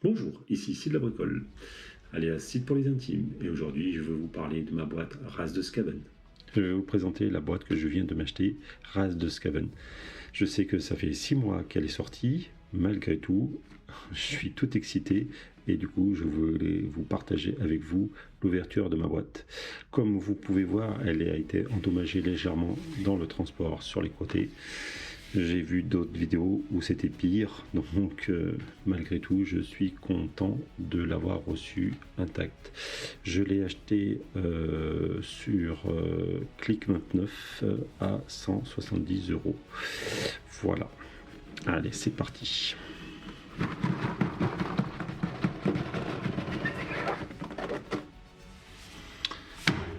Bonjour, ici Sid la Bricole, alias Sid pour les intimes, et aujourd'hui je veux vous parler de ma boîte Race de Skaven. Je vais vous présenter la boîte que je viens de m'acheter, Race de Skaven. Je sais que ça fait 6 mois qu'elle est sortie, malgré tout, je suis tout excité, et du coup je voulais vous partager avec vous l'ouverture de ma boîte. Comme vous pouvez voir, elle a été endommagée légèrement dans le transport sur les côtés. J'ai vu d'autres vidéos où c'était pire, donc malgré tout, je suis content de l'avoir reçu intact. Je l'ai acheté sur Click29 à 170 €. Voilà. Allez, c'est parti.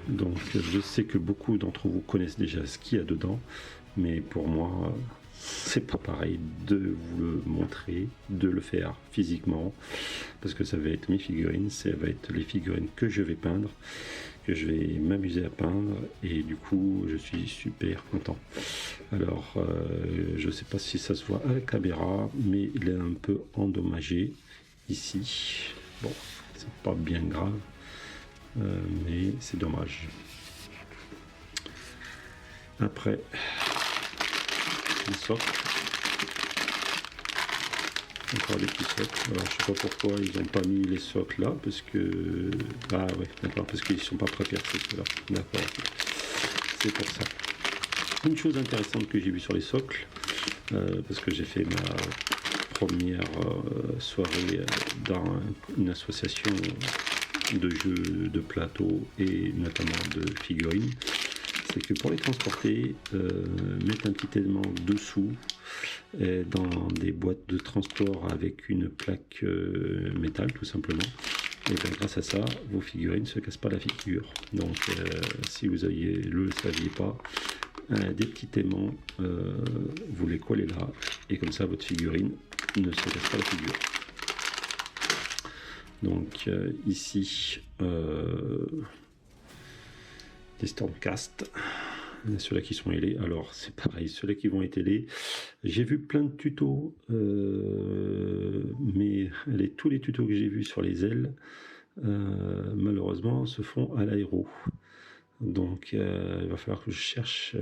Donc, je sais que beaucoup d'entre vous connaissent déjà ce qu'il y a dedans, mais pour moi, c'est pas pareil de vous le montrer, de le faire physiquement, parce que ça va être mes figurines, ça va être les figurines que je vais peindre, que je vais m'amuser à peindre, et du coup je suis super content. Alors je sais pas si ça se voit à la caméra, mais il est un peu endommagé ici. Bon, c'est pas bien grave, mais c'est dommage. Après, les socles, encore des petits socles. Alors je sais pas pourquoi ils n'ont pas mis les socles là, parce que ouais, d'accord, parce qu'ils sont pas prépercés ceux-là. D'accord, c'est pour ça. Une chose intéressante que j'ai vue sur les socles, parce que j'ai fait ma première soirée dans une association de jeux de plateau et notamment de figurines, c'est que pour les transporter, mettre un petit élément dessous dans des boîtes de transport avec une plaque métal tout simplement, et bien grâce à ça vos figurines ne se cassent pas la figure. Donc si vous le saviez pas, des petits aimants, vous les collez là et comme ça votre figurine ne se casse pas la figure. Donc ici des Stormcast, ceux-là qui sont ailés. Alors c'est pareil, ceux-là qui vont être ailés, j'ai vu plein de tutos, mais tous les tutos que j'ai vus sur les ailes malheureusement se font à l'aéro. Donc il va falloir que je cherche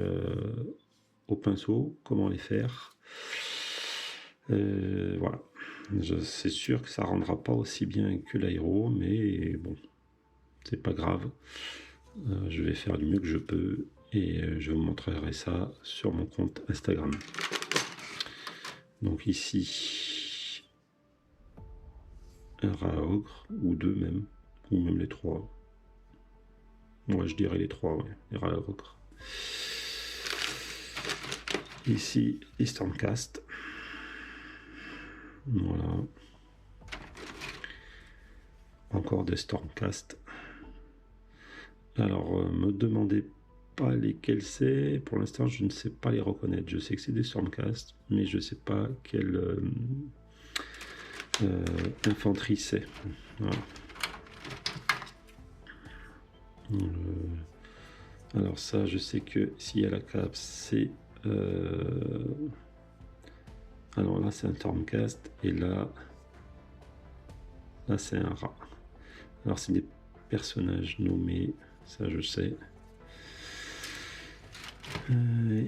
au pinceau comment les faire. Voilà, c'est sûr que ça rendra pas aussi bien que l'aéro, mais bon, c'est pas grave. Je vais faire du mieux que je peux et je vous montrerai ça sur mon compte Instagram. Donc ici un rat ogre, ou deux même, ou même les trois. Moi je dirais les trois, ouais, les rats ogres. Ici les Stormcast. Voilà. Encore des Stormcast. Alors, me demandez pas lesquels c'est. Pour l'instant, je ne sais pas les reconnaître. Je sais que c'est des Stormcast, mais je ne sais pas quelle infanterie c'est. Voilà. Alors ça, je sais que s'il y a la cape, c'est... alors là, c'est un Stormcast, et là c'est un rat. Alors c'est des personnages nommés, ça je sais.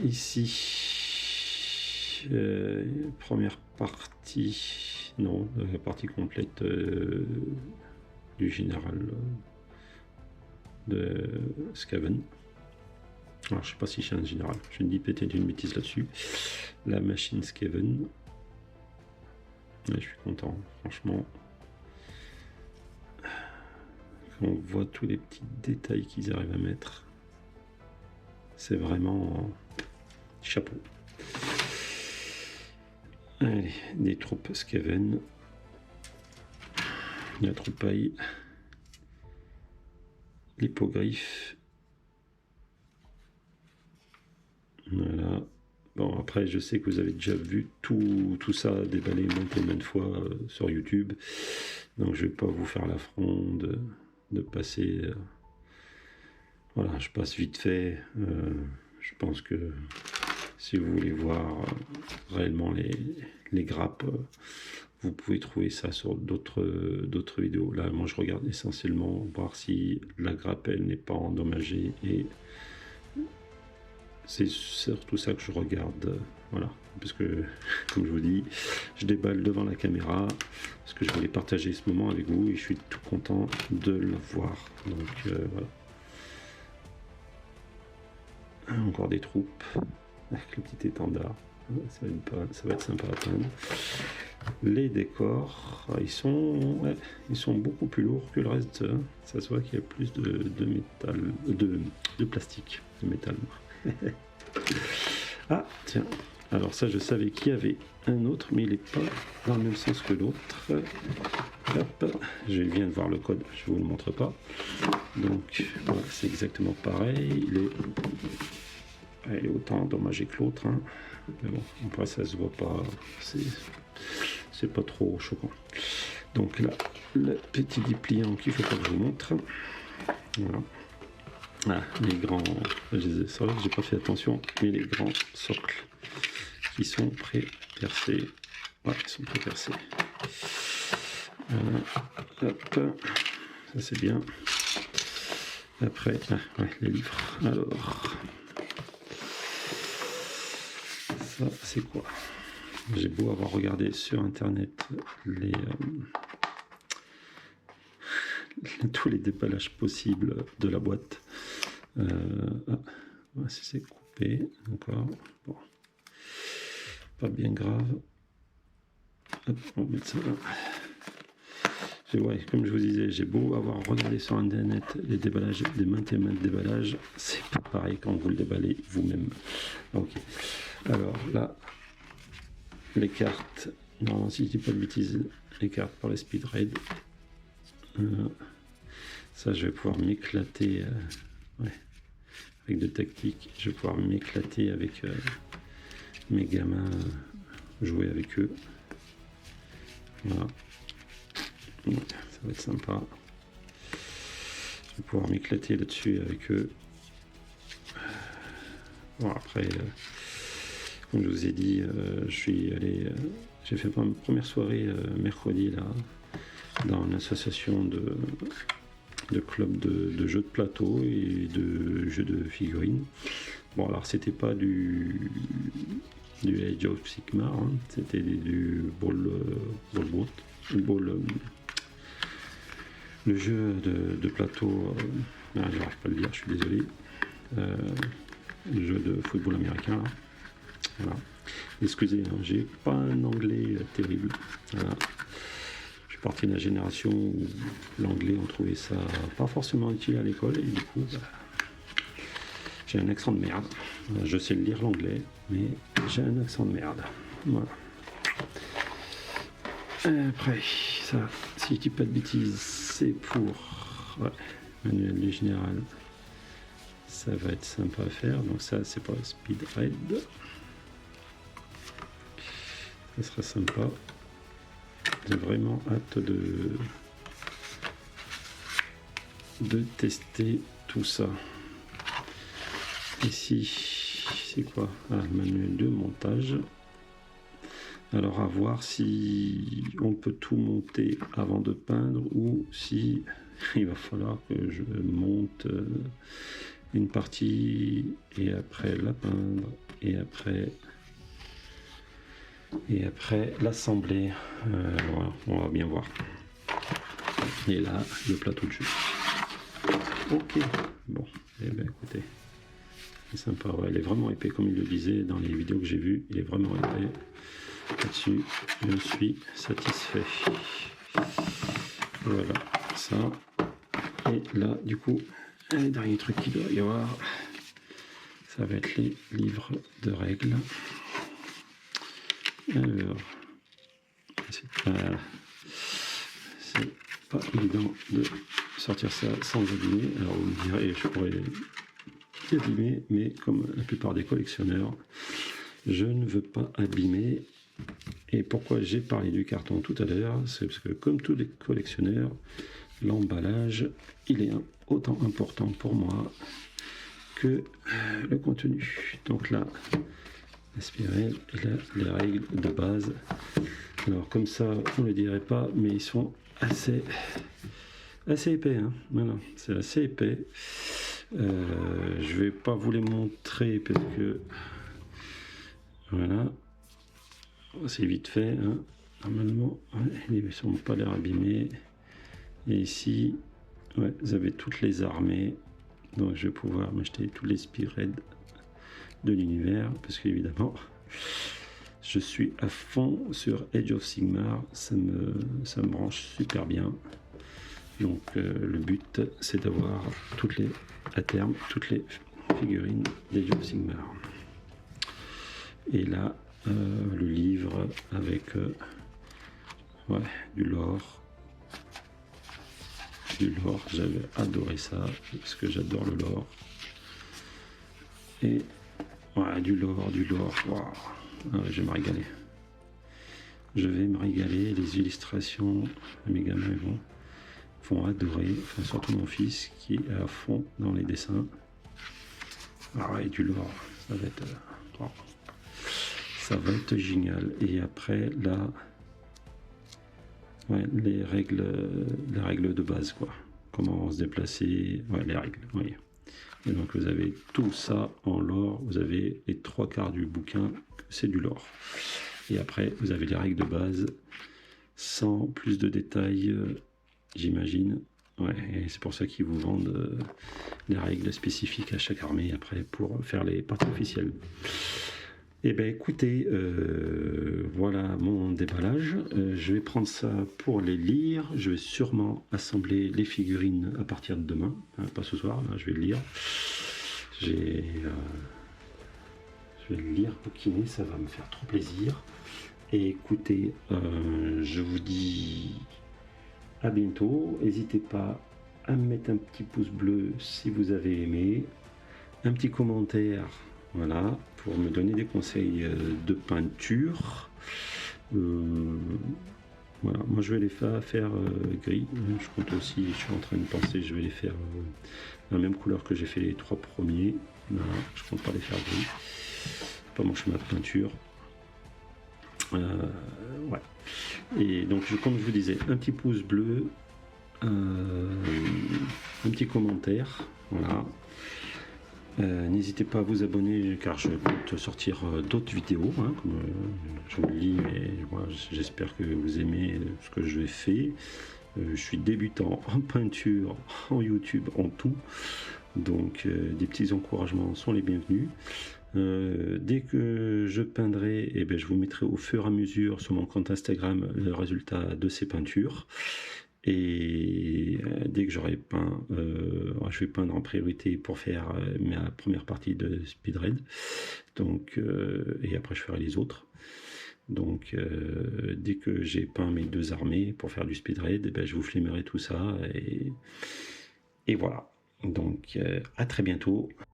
Ici, première partie, non, la partie complète du général de Skaven. Alors je sais pas si c'est un général, je me dis peut-être une bêtise là-dessus. La machine Skaven. Ouais, je suis content, franchement. Quand on voit tous les petits détails qu'ils arrivent à mettre, c'est vraiment chapeau. Allez, des troupes Skaven. La troupaille. L'hippogriffe. Voilà. Bon, après, je sais que vous avez déjà vu tout ça déballer maintes fois sur YouTube. Donc, je vais pas vous faire l'affront de passer... voilà, je passe vite fait. Je pense que si vous voulez voir réellement les grappes, vous pouvez trouver ça sur d'autres vidéos. Là, moi, je regarde essentiellement voir si la grappe elle n'est pas endommagée, et c'est surtout ça que je regarde. Voilà, parce que, comme je vous dis, je déballe devant la caméra parce que je voulais partager ce moment avec vous et je suis tout content de le voir. Donc voilà. Encore des troupes avec le petit étendard. Ça va être sympa à peindre. Les décors, ils sont beaucoup plus lourds que le reste. Ça se voit qu'il y a plus de métal, de plastique, de métal. Ah, tiens. Alors ça, je savais qu'il y avait un autre, mais il n'est pas dans le même sens que l'autre. Hop, je viens de voir le code, je ne vous le montre pas. Donc, voilà, c'est exactement pareil. Il est autant endommagé que l'autre. Hein. Mais bon, après ça se voit pas. C'est pas trop choquant. Donc là, le petit dépliant qu'il faut que je vous montre. Voilà. Ah, les grands, c'est vrai que j'ai pas fait attention, mais les grands socles qui sont pré-percés. Ouais, ils sont pré-percés. Hop, ça c'est bien. Après, ouais, les livres. Alors, ça c'est quoi? J'ai beau avoir regardé sur internet tous les déballages possibles de la boîte. Si c'est coupé, encore. Bon. Pas bien grave. Hop, on va mettre ça là. Ouais, comme je vous disais, j'ai beau avoir regardé sur internet les déballages, des maintes et maintes déballages, c'est pas pareil quand vous le déballez vous-même. Ok. Alors là, les cartes, non, si je dis pas de bêtises, les cartes pour les speed raid. Ça, je vais pouvoir m'éclater. Ouais. Avec de tactique, je vais pouvoir m'éclater avec mes gamins, jouer avec eux. Voilà. Ouais, ça va être sympa. Je vais pouvoir m'éclater là-dessus avec eux. Bon, après, comme je vous ai dit, je suis allé. J'ai fait ma première soirée mercredi là, dans une association de club de jeux de plateau et de jeux de figurines. Bon, alors c'était pas du Age of Sigmar, hein, c'était du le jeu de plateau. J'arrive pas à le dire, je suis désolé. Le jeu de football américain. Là. Voilà. Excusez, hein, j'ai pas un anglais terrible. Voilà. Partie de la génération où l'anglais, on trouvait ça pas forcément utile à l'école, et du coup, j'ai un accent de merde. Je sais lire l'anglais, mais j'ai un accent de merde. Voilà. Après, ça, si je dis pas de bêtises, c'est pour manuel du général. Ça va être sympa à faire. Donc ça, c'est pour la speed raid. Ça sera sympa. J'ai vraiment hâte de tester tout ça. Ici, c'est quoi? Manuel de montage. Alors à voir si on peut tout monter avant de peindre ou si il va falloir que je monte une partie et après la peindre et après l'assembler. Voilà, on va bien voir. Et là, le plateau de jeu. Ok, bon, eh bien écoutez, c'est sympa, ouais, il est vraiment épais comme il le disait dans les vidéos que j'ai vues, il est vraiment épais. Là-dessus, je suis satisfait. Voilà, ça. Et là, du coup, le dernier truc qu'il doit y avoir, ça va être les livres de règles. Alors, c'est pas évident de sortir ça sans abîmer. Alors vous me direz, je pourrais abîmer, mais comme la plupart des collectionneurs, je ne veux pas abîmer. Et pourquoi j'ai parlé du carton tout à l'heure, c'est parce que comme tous les collectionneurs, l'emballage, il est autant important pour moi que le contenu. Donc là, Speedred, et là, les règles de base. Alors comme ça, on ne le dirait pas, mais ils sont assez épais. Hein. Voilà, c'est assez épais. Je vais pas vous les montrer parce que voilà, c'est vite fait. Hein. Normalement, ouais, ils ne sont pas l'air abîmés. Et ici, ouais, vous avez toutes les armées. Donc je vais pouvoir m'acheter tous les Speedred de l'univers parce qu'évidemment je suis à fond sur Age of Sigmar, ça me branche super bien. Donc le but c'est d'avoir à terme toutes les figurines d'Age of Sigmar. Et là le livre avec ouais, du lore, j'avais adoré ça parce que j'adore le lore. Et ouais, du lore, wow. Ah ouais, je vais me régaler. Je vais me régaler. Les illustrations, mes gamins vont adorer. Enfin, surtout mon fils qui est à fond dans les dessins. Ah ouais, du lore, ça va être, wow. Ça va être génial. Et après, là, ouais, les règles de base, quoi. Comment se déplacer, ouais, les règles, oui. Et donc vous avez tout ça en lore, vous avez les 3/4 du bouquin, c'est du lore. Et après vous avez les règles de base, sans plus de détails, j'imagine. Ouais, et c'est pour ça qu'ils vous vendent les règles spécifiques à chaque armée après pour faire les parties officielles. Et ben écoutez, voilà mon déballage. Je vais prendre ça pour les lire. Je vais sûrement assembler les figurines à partir de demain, hein, pas ce soir. Là, je vais le lire. Je vais le lire, bouquiner, ça va me faire trop plaisir. Et écoutez, je vous dis à bientôt. N'hésitez pas à me mettre un petit pouce bleu si vous avez aimé, un petit commentaire. Voilà, pour me donner des conseils de peinture. Voilà, moi je vais les faire gris. Je compte aussi, je suis en train de penser, je vais les faire la même couleur que j'ai fait les 3 premiers. Voilà, je compte pas les faire gris. Pas mon schéma de peinture. Ouais. Et donc, comme je vous disais, un petit pouce bleu, un petit commentaire. Voilà. N'hésitez pas à vous abonner car je compte sortir d'autres vidéos, hein, comme je vous le dis, mais voilà, j'espère que vous aimez ce que je fais. Je suis débutant en peinture, en YouTube, en tout, donc des petits encouragements sont les bienvenus. Dès que je peindrai, eh ben, je vous mettrai au fur et à mesure sur mon compte Instagram le résultat de ces peintures. Et dès que j'aurai peint, je vais peindre en priorité pour faire ma première partie de Speedred. Donc, et après je ferai les autres. Donc dès que j'ai peint mes 2 armées pour faire du Speedred, eh ben, je vous filmerai tout ça. Et voilà. Donc à très bientôt.